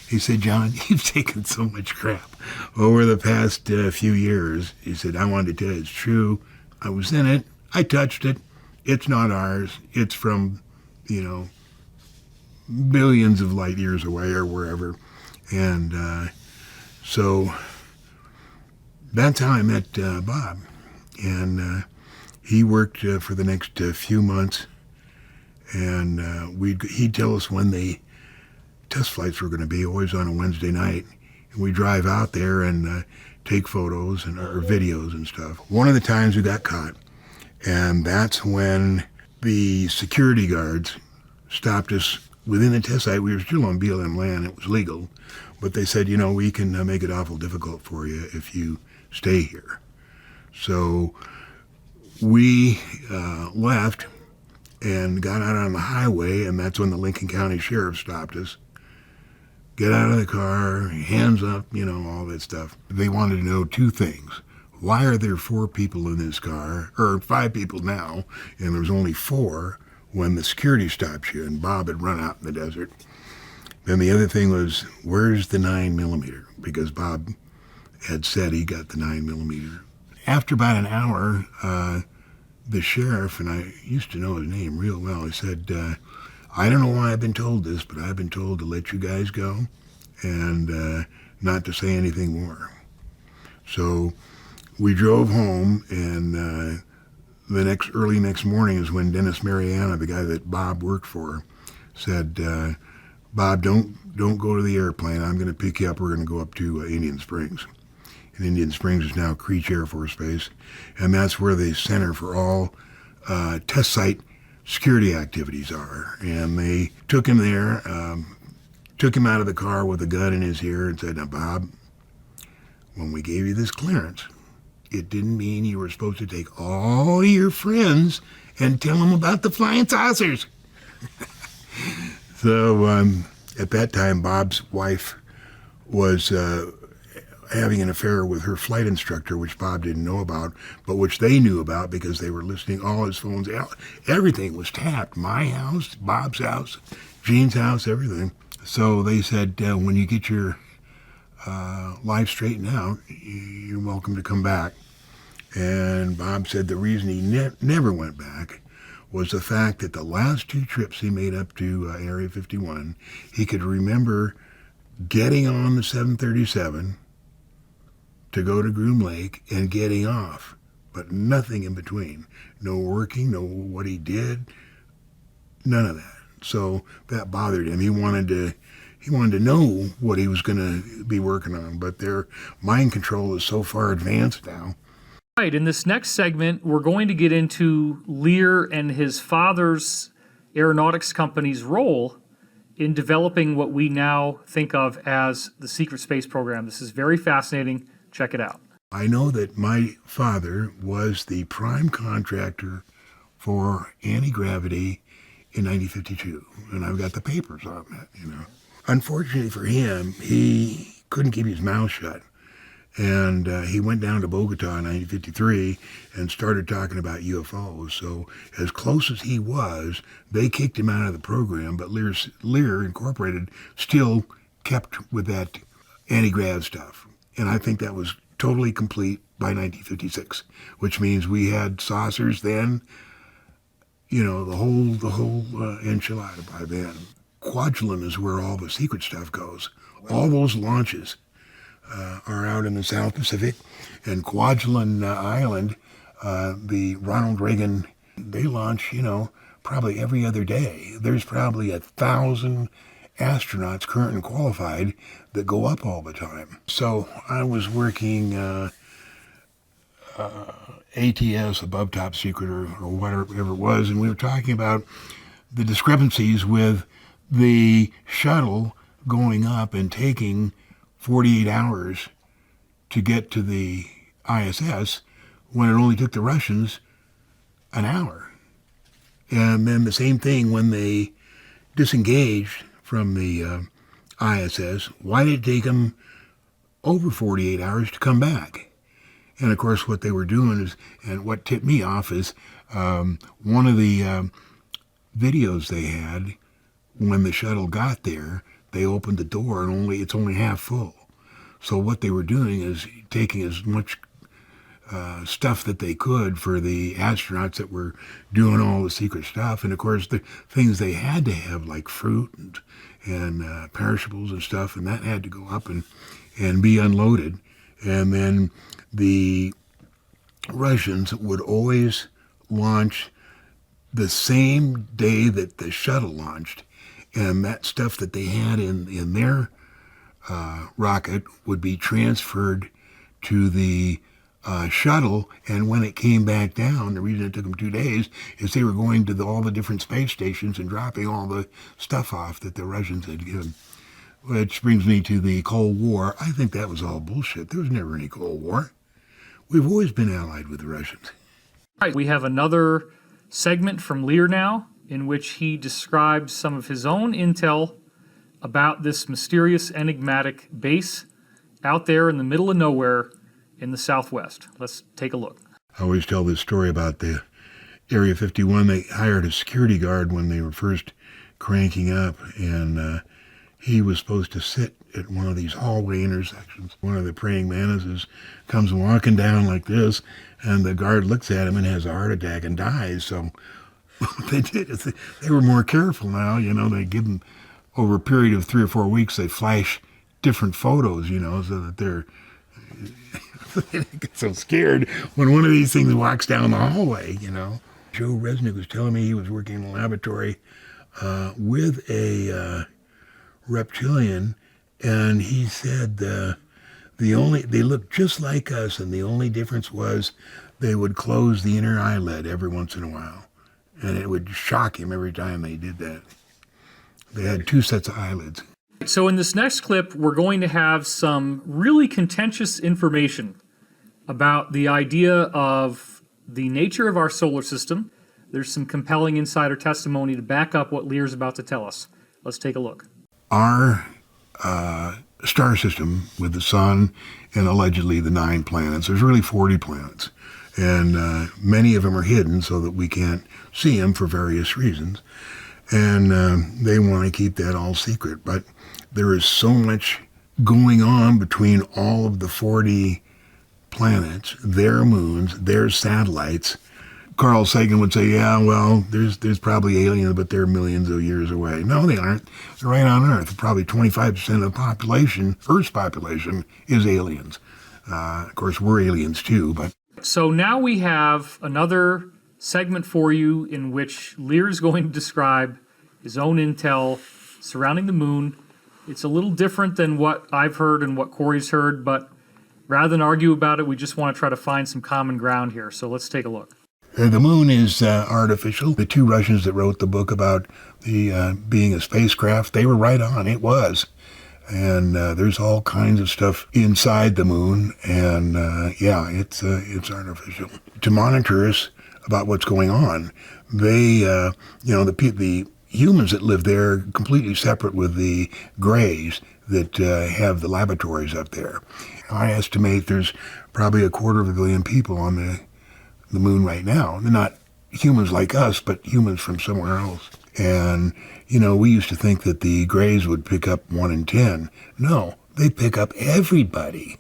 He said, John, you've taken so much crap over the past few years. He said, I wanted to tell you it's true. I was in it. I touched it. It's not ours. It's from, you know, billions of light years away or wherever. And so that's how I met Bob. And he worked for the next few months. And he'd tell us when the test flights were going to be, always on a Wednesday night. And we'd drive out there and take photos or videos and stuff. One of the times we got caught, and that's when the security guards stopped us within the test site. We were still on BLM land, it was legal, but they said, you know, we can make it awful difficult for you if you stay here. So we left and got out on the highway, and that's when the Lincoln County Sheriff stopped us. Get out of the car, hands up, you know, all that stuff. They wanted to know 2 things. Why are there 4 people in this car, or 5 people now, and there's only 4 when the security stops you, and Bob had run out in the desert. Then the other thing was, where's the 9mm? Because Bob had said he got the 9mm. After about an hour, the sheriff, and I used to know his name real well, he said, I don't know why I've been told this, but I've been told to let you guys go and not to say anything more. So we drove home, and the early next morning is when Dennis Mariana, the guy that Bob worked for, said, Bob, don't go to the airplane. I'm going to pick you up. We're going to go up to Indian Springs. And Indian Springs is now Creech Air Force Base, and that's where the center for all test site security activities are. And they took him there, took him out of the car with a gun in his ear and said, now, Bob, when we gave you this clearance, it didn't mean you were supposed to take all your friends and tell them about the flying saucers. So at that time, Bob's wife was having an affair with her flight instructor, which Bob didn't know about, but which they knew about because they were listening. All his phones, everything was tapped. My house, Bob's house, Gene's house, everything. So they said, when you get your life straightened out, you're welcome to come back. And Bob said the reason he never went back was the fact that the last 2 trips he made up to Area 51, he could remember getting on the 737 to go to Groom Lake and getting off, but nothing in between. No working, no what he did, none of that. So that bothered him. He wanted to know what he was going to be working on, but their mind control is so far advanced now. Right, in this next segment, we're going to get into Lear and his father's aeronautics company's role in developing what we now think of as the secret space program. This is very fascinating. Check it out. I know that my father was the prime contractor for anti-gravity in 1952, and I've got the papers on that, you know. Unfortunately for him, he couldn't keep his mouth shut. And he went down to Bogota in 1953 and started talking about UFOs. So as close as he was, they kicked him out of the program, but Lear Incorporated still kept with that anti-grav stuff. And I think that was totally complete by 1956, which means we had saucers then, you know, the whole enchilada by then. Kwajalein is where all the secret stuff goes. All those launches are out in the South Pacific, and Kwajalein Island, the Ronald Reagan, they launch, you know, probably every other day. There's probably 1,000 astronauts, current and qualified, that go up all the time. So I was working ATS, above top secret, or whatever it was, and we were talking about the discrepancies with the shuttle going up and taking 48 hours to get to the ISS when it only took the Russians an hour. And then the same thing when they disengaged from the ISS, why did it take them over 48 hours to come back? And of course what they were doing is, and what tipped me off is one of the videos they had when the shuttle got there, they opened the door and it's only half full. So what they were doing is taking as much stuff that they could for the astronauts that were doing all the secret stuff. And of course the things they had to have, like fruit and perishables and stuff, and that had to go up and be unloaded. And then the Russians would always launch the same day that the shuttle launched, and that stuff that they had in their rocket would be transferred to the shuttle. And when it came back down, the reason it took them 2 days is they were going to all the different space stations and dropping all the stuff off that the Russians had given. Which brings me to the Cold War. I think that was all bullshit. There was never any Cold War. We've always been allied with the Russians. All right, we have another segment from Lear now, in which he describes some of his own intel about this mysterious, enigmatic base out there in the middle of nowhere in the Southwest. Let's take a look. I always tell this story about the Area 51. They hired a security guard when they were first cranking up, and he was supposed to sit at one of these hallway intersections. One of the praying mantises comes walking down like this, and the guard looks at him and has a heart attack and dies. So what they did is they were more careful now. You know, they give them, over a period of 3 or 4 weeks, they flash different photos, you know, so that they get so scared when one of these things walks down the hallway, you know. Joe Resnick was telling me he was working in a laboratory with a reptilian, and he said they looked just like us, and the only difference was they would close the inner eyelid every once in a while, and it would shock him every time they did that. They had 2 sets of eyelids. So in this next clip, we're going to have some really contentious information about the idea of the nature of our solar system. There's some compelling insider testimony to back up what Lear's about to tell us. Let's take a look. Our star system with the sun and allegedly the 9 planets, there's really 40 planets, and many of them are hidden so that we can't see them for various reasons, and they want to keep that all secret. But there is so much going on between all of the 40 planets, their moons, their satellites. Carl Sagan would say, yeah, well, there's probably aliens, but they're millions of years away. No, they aren't. They're right on Earth. Probably 25% of the population, Earth's population, is aliens. Of course, we're aliens too, but... So now we have another segment for you in which Lear's going to describe his own intel surrounding the moon. It's a little different than what I've heard and what Corey's heard, but rather than argue about it, we just want to try to find some common ground here. So let's take a look. The moon is artificial. The 2 Russians that wrote the book about the being a spacecraft, they were right on. It was. And there's all kinds of stuff inside the moon, and yeah, it's artificial. To monitor us about what's going on, they, the humans that live there are completely separate with the Greys that have the laboratories up there. I estimate there's probably 250 million people on the moon right now. They're not humans like us, but humans from somewhere else. And, we used to think that the Greys would pick up 1 in 10. No, they pick up everybody.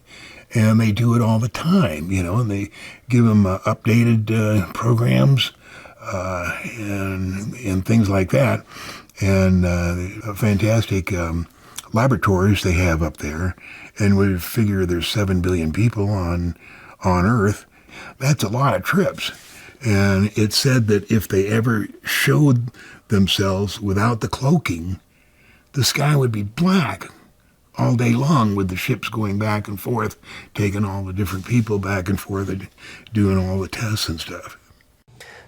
And they do it all the time, and they give them updated programs and things like that. And fantastic laboratories they have up there. And we figure there's 7 billion people on Earth. That's a lot of trips. And it's said that if they ever showed themselves without the cloaking, the sky would be black all day long with the ships going back and forth, taking all the different people back and forth and doing all the tests and stuff.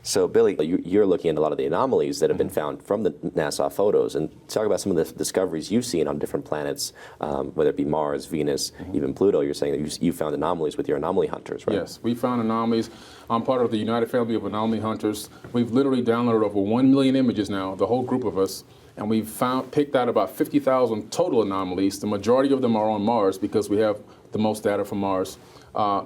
So, Billy, you're looking at a lot of the anomalies that have been found from the NASA photos, and talk about some of the discoveries you've seen on different planets, whether it be Mars, Venus, even Pluto. You're saying that you found anomalies with your anomaly hunters, right? Yes, we found anomalies. I'm part of the United Family of Anomaly Hunters. We've literally downloaded over 1 million images now, the whole group of us, and we've picked out about 50,000 total anomalies. The majority of them are on Mars because we have the most data from Mars.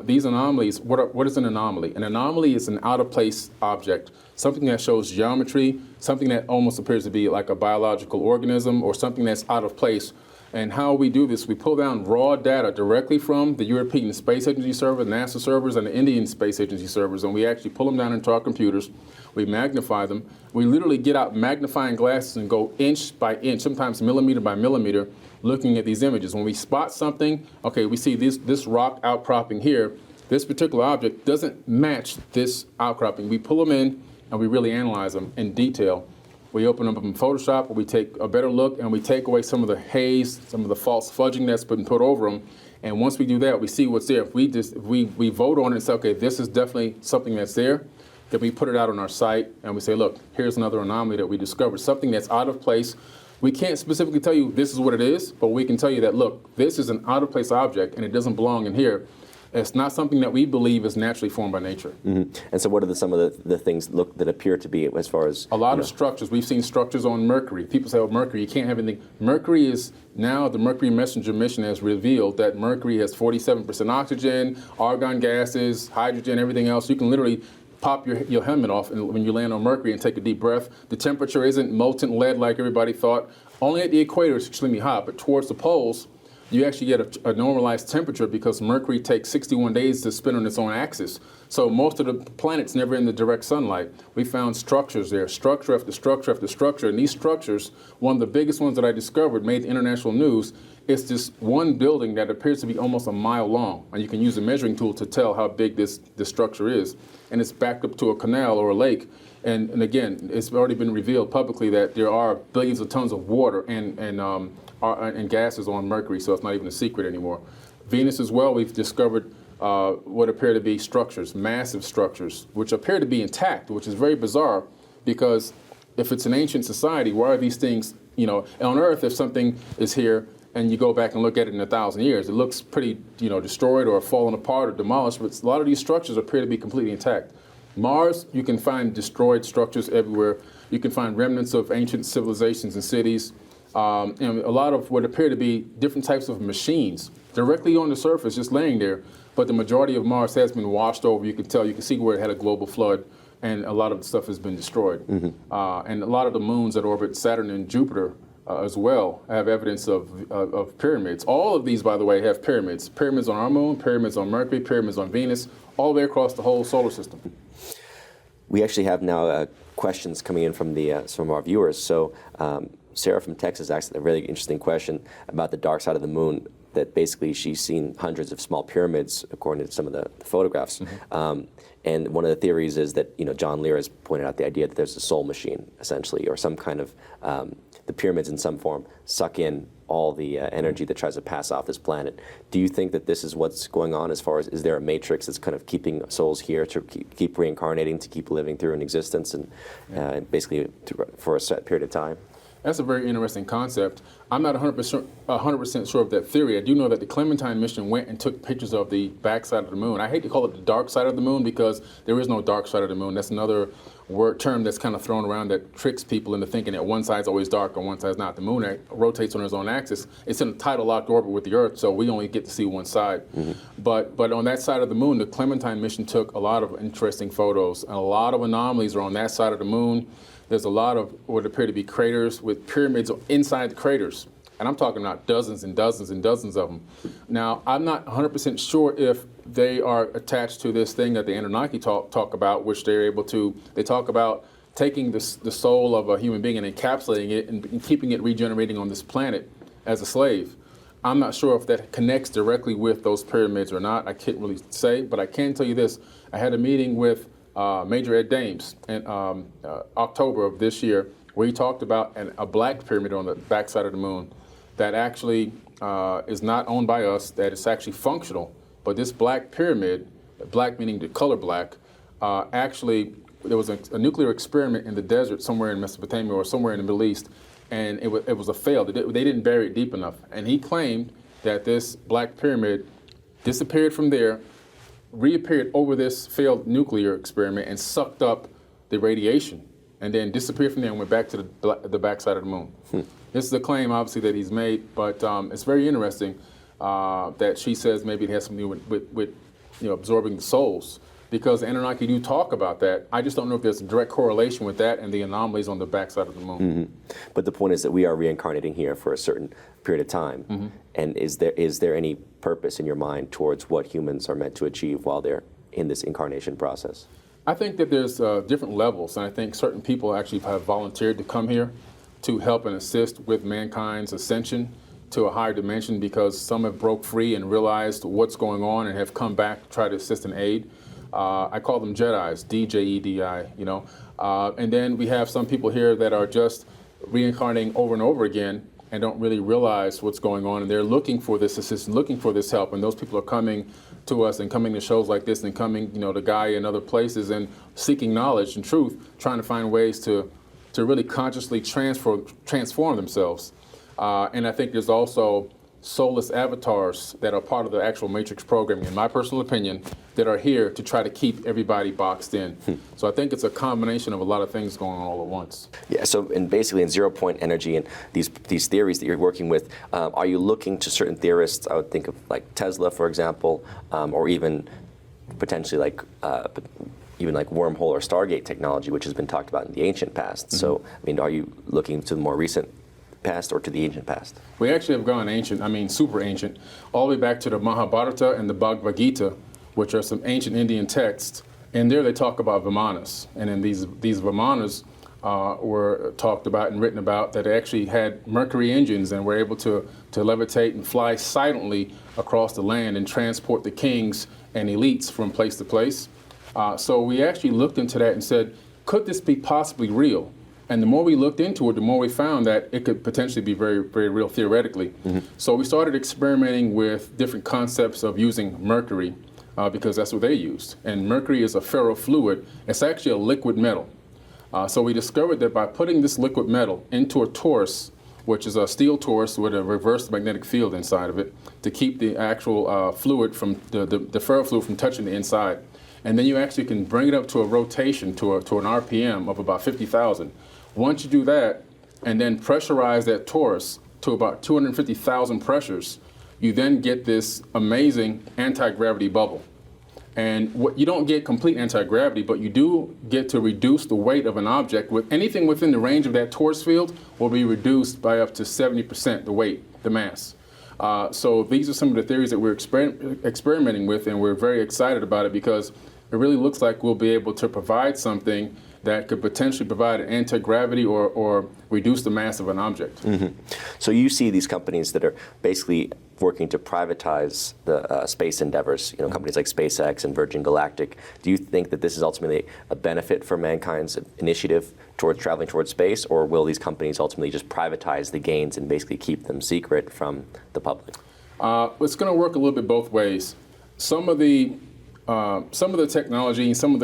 These anomalies, what is an anomaly? An anomaly is an out-of-place object, something that shows geometry, something that almost appears to be like a biological organism or something that's out of place. And how we do this, we pull down raw data directly from the European Space Agency server, NASA servers, and the Indian Space Agency servers, and we actually pull them down into our computers. We magnify them. We literally get out magnifying glasses and go inch by inch, sometimes millimeter by millimeter, looking at these images. When we spot something, okay, we see this rock outcropping here. This particular object doesn't match this outcropping. We pull them in and we really analyze them in detail. We open them up in Photoshop, where we take a better look and we take away some of the haze, some of the false fudging that's been put over them. And once we do that, we see what's there. If we vote on it and say, okay, this is definitely something that's there, then we put it out on our site and we say, look, here's another anomaly that we discovered, something that's out of place. We can't specifically tell you this is what it is, but we can tell you that, look, this is an out-of-place object and it doesn't belong in here. It's not something that we believe is naturally formed by nature. Mm-hmm. And so what are some of the things that appear to be as far as... A lot of structures. We've seen structures on Mercury. People say, oh, Mercury, you can't have anything. Mercury is now, the Mercury Messenger mission has revealed that Mercury has 47% oxygen, argon gases, hydrogen, everything else. You can literally pop your helmet off when you land on Mercury and take a deep breath. The temperature isn't molten lead like everybody thought. Only at the equator it's extremely hot, but towards the poles, you actually get a normalized temperature because Mercury takes 61 days to spin on its own axis. So most of the planet's never in the direct sunlight. We found structures there, structure after structure after structure. And these structures, one of the biggest ones that I discovered, made the international news. It's this one building that appears to be almost a mile long. And you can use a measuring tool to tell how big this structure is. And it's backed up to a canal or a lake. And again, it's already been revealed publicly that there are billions of tons of water and gases on Mercury, so it's not even a secret anymore. Venus as well, we've discovered what appear to be structures, massive structures, which appear to be intact, which is very bizarre, because if it's an ancient society, why are these things, on Earth, if something is here and you go back and look at it in 1,000 years, it looks pretty, destroyed or fallen apart or demolished, but a lot of these structures appear to be completely intact. Mars, you can find destroyed structures everywhere. You can find remnants of ancient civilizations and cities. And a lot of what appear to be different types of machines directly on the surface, just laying there. But the majority of Mars has been washed over. You can see where it had a global flood, and a lot of the stuff has been destroyed. And a lot of the moons that orbit Saturn and Jupiter as well have evidence of pyramids. All of these, by the way, have pyramids. Pyramids on our moon, pyramids on Mercury, pyramids on Venus, all the way across the whole solar system. We actually have now questions coming in from some of our viewers. So Sarah from Texas asked a really interesting question about the dark side of the moon, that basically she's seen hundreds of small pyramids, according to some of the photographs. And one of the theories is that, John Lear has pointed out the idea that there's a soul machine, essentially, or some kind of, the pyramids in some form suck in all the energy that tries to pass off this planet. Do you think that this is what's going on, as far as, is there a matrix that's kind of keeping souls here to keep reincarnating, to keep living through an existence, and basically for a set period of time? That's a very interesting concept. I'm not 100% sure of that theory. I do know that the Clementine mission went and took pictures of the backside of the moon. I hate to call it the dark side of the moon, because there is no dark side of the moon. That's another term that's kind of thrown around that tricks people into thinking that one side's always dark and one side's not. The moon rotates on its own axis. It's in a tidal locked orbit with the Earth, so we only get to see one side. But on that side of the moon, the Clementine mission took a lot of interesting photos, and a lot of anomalies are on that side of the moon. There's a lot of what appear to be craters with pyramids inside the craters. And I'm talking about dozens and dozens and dozens of them. Now, I'm not 100% sure if they are attached to this thing that the Anunnaki talk about, which they talk about taking the soul of a human being and encapsulating it and keeping it regenerating on this planet as a slave. I'm not sure if that connects directly with those pyramids or not. I can't really say, but I can tell you this. I had a meeting with Major Ed Dames in October of this year, where he talked about a black pyramid on the backside of the moon that actually is not owned by us, that is actually functional. But this black pyramid, black meaning the color black, actually, there was a nuclear experiment in the desert somewhere in Mesopotamia or somewhere in the Middle East, and it was a fail. They didn't bury it deep enough. And he claimed that this black pyramid disappeared from there, reappeared over this failed nuclear experiment, and sucked up the radiation, and then disappeared from there and went back to the backside of the moon. This is a claim, obviously, that he's made, but it's very interesting that she says maybe it has something to do with absorbing the souls, because the Anunnaki do talk about that. I just don't know if there's a direct correlation with that and the anomalies on the backside of the moon. But the point is that we are reincarnating here for a certain period of time. And is there any purpose in your mind towards what humans are meant to achieve while they're in this incarnation process? I think that there's different levels, and I think certain people actually have volunteered to come here to help and assist with mankind's ascension to a higher dimension, because some have broke free and realized what's going on and have come back to try to assist and aid. I call them Jedis, D-J-E-D-I, and then we have some people here that are just reincarnating over and over again and don't really realize what's going on, and they're looking for this assistance, looking for this help, and those people are coming to us and coming to shows like this and coming, to Gaia and other places and seeking knowledge and truth, trying to find ways to really consciously transform themselves. And I think there's also soulless avatars that are part of the actual Matrix programming, in my personal opinion, that are here to try to keep everybody boxed in. So I think it's a combination of a lot of things going on all at once. Yeah, so basically in zero-point energy and these theories that you're working with, are you looking to certain theorists? I would think of like Tesla, for example, or even potentially like wormhole or Stargate technology, which has been talked about in the ancient past. So, I mean, are you looking to the more recent past or to the ancient past? We actually have gone ancient, super ancient, all the way back to the Mahabharata and the Bhagavad Gita, which are some ancient Indian texts. And there they talk about Vimanas. And then these Vimanas were talked about and written about that actually had Mercury engines and were able to levitate and fly silently across the land and transport the kings and elites from place to place. So we actually looked into that and said, could this be possibly real? And the more we looked into it, the more we found that it could potentially be very, very real theoretically. So we started experimenting with different concepts of using mercury because that's what they used. And mercury is a ferrofluid. It's actually a liquid metal. So we discovered that by putting this liquid metal into a torus, which is a steel torus with a reverse magnetic field inside of it, to keep the actual fluid from the ferrofluid from touching the inside. And then you actually can bring it up to a rotation to an RPM of about 50,000. Once you do that, and then pressurize that torus to about 250,000 pressures, you then get this amazing anti-gravity bubble. And you don't get complete anti-gravity, but you do get to reduce the weight of an object. With anything within the range of that torus field will be reduced by up to 70%, the weight, the mass. So these are some of the theories that we're experimenting with, and we're very excited about it because it really looks like we'll be able to provide something that could potentially provide an anti-gravity or reduce the mass of an object. So you see these companies that are basically working to privatize the space endeavors, companies like SpaceX and Virgin Galactic. Do you think that this is ultimately a benefit for mankind's initiative towards traveling towards space, or will these companies ultimately just privatize the gains and basically keep them secret from the public? It's going to work a little bit both ways. Some of the technology and some of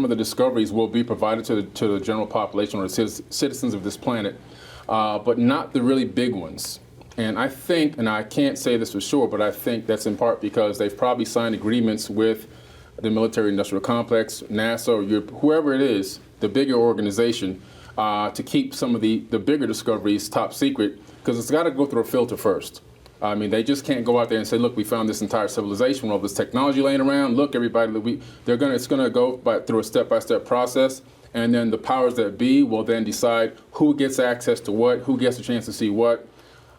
the discoveries will be provided to the general population or the citizens of this planet, but not the really big ones. And I think, and I can't say this for sure, but I think that's in part because they've probably signed agreements with the military-industrial complex, NASA, or whoever it is, the bigger organization, to keep some of the bigger discoveries top secret, because it's got to go through a filter first. I mean, they just can't go out there and say, look, we found this entire civilization with all this technology laying around. Look, everybody, it's going to go through a step-by-step process, and then the powers that be will then decide who gets access to what, who gets a chance to see what.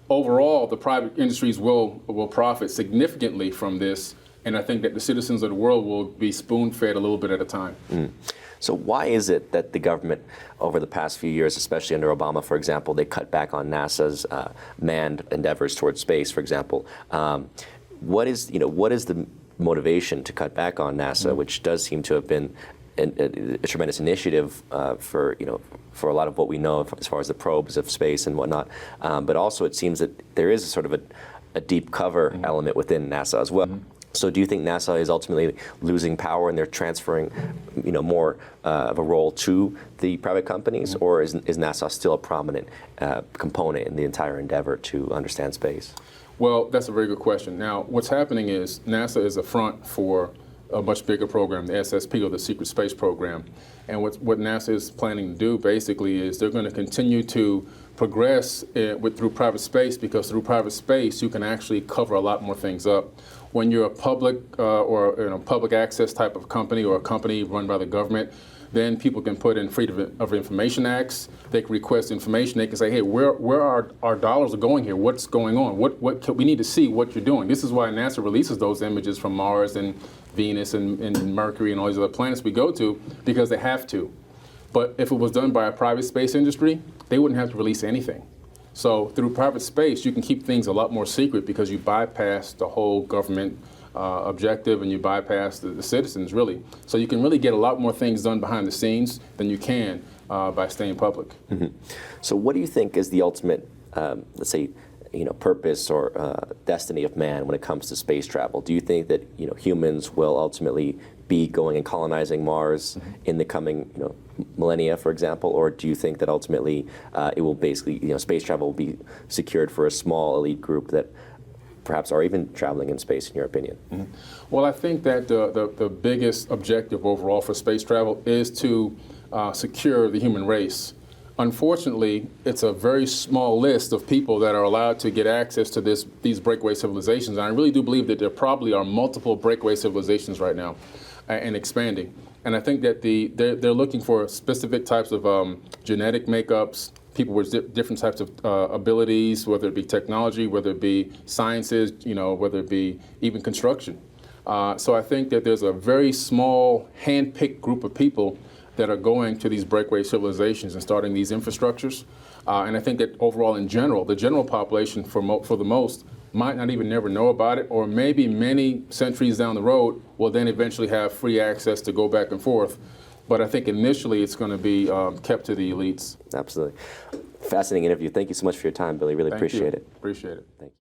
Overall, the private industries will profit significantly from this, and I think that the citizens of the world will be spoon-fed a little bit at a time. So why is it that the government, over the past few years, especially under Obama, for example, they cut back on NASA's manned endeavors towards space, for example? What is the motivation to cut back on NASA, which does seem to have been a tremendous initiative for a lot of what we know as far as the probes of space and whatnot, but also it seems that there is sort of a deep cover element within NASA as well. So do you think NASA is ultimately losing power and they're transferring more of a role to the private companies, or is NASA still a prominent component in the entire endeavor to understand space? Well, that's a very good question. Now, what's happening is NASA is a front for a much bigger program, the SSP, or the Secret Space Program. And what NASA is planning to do basically is they're going to continue to progress through private space, because through private space you can actually cover a lot more things up. When you're a public or public access type of company, or a company run by the government, then people can put in Freedom of Information Acts. They can request information. They can say, hey, where are our dollars are going here? What's going on? We need to see what you're doing. This is why NASA releases those images from Mars and Venus and Mercury and all these other planets we go to, because they have to. But if it was done by a private space industry, they wouldn't have to release anything. So through private space, you can keep things a lot more secret, because you bypass the whole government objective, and you bypass the citizens, really. So you can really get a lot more things done behind the scenes than you can by staying public. So what do you think is the ultimate, let's say, purpose or destiny of man when it comes to space travel? Do you think that humans will ultimately be going and colonizing Mars in the coming millennia, for example, or do you think that ultimately it will basically space travel will be secured for a small elite group that perhaps are even traveling in space, in your opinion? Well, I think that the biggest objective overall for space travel is to secure the human race. Unfortunately, it's a very small list of people that are allowed to get access to these breakaway civilizations. And I really do believe that there probably are multiple breakaway civilizations right now and expanding. And I think that they're looking for specific types of genetic makeups, people with different types of abilities, whether it be technology, whether it be sciences, whether it be even construction. So I think that there's a very small, hand-picked group of people that are going to these breakaway civilizations and starting these infrastructures. And I think that overall, in general, the general population, for the most, might not even never know about it, or maybe many centuries down the road will then eventually have free access to go back and forth. But I think initially it's going to be kept to the elites. Absolutely. Fascinating interview. Thank you so much for your time, Billy. Really appreciate it. Appreciate it. Thank you.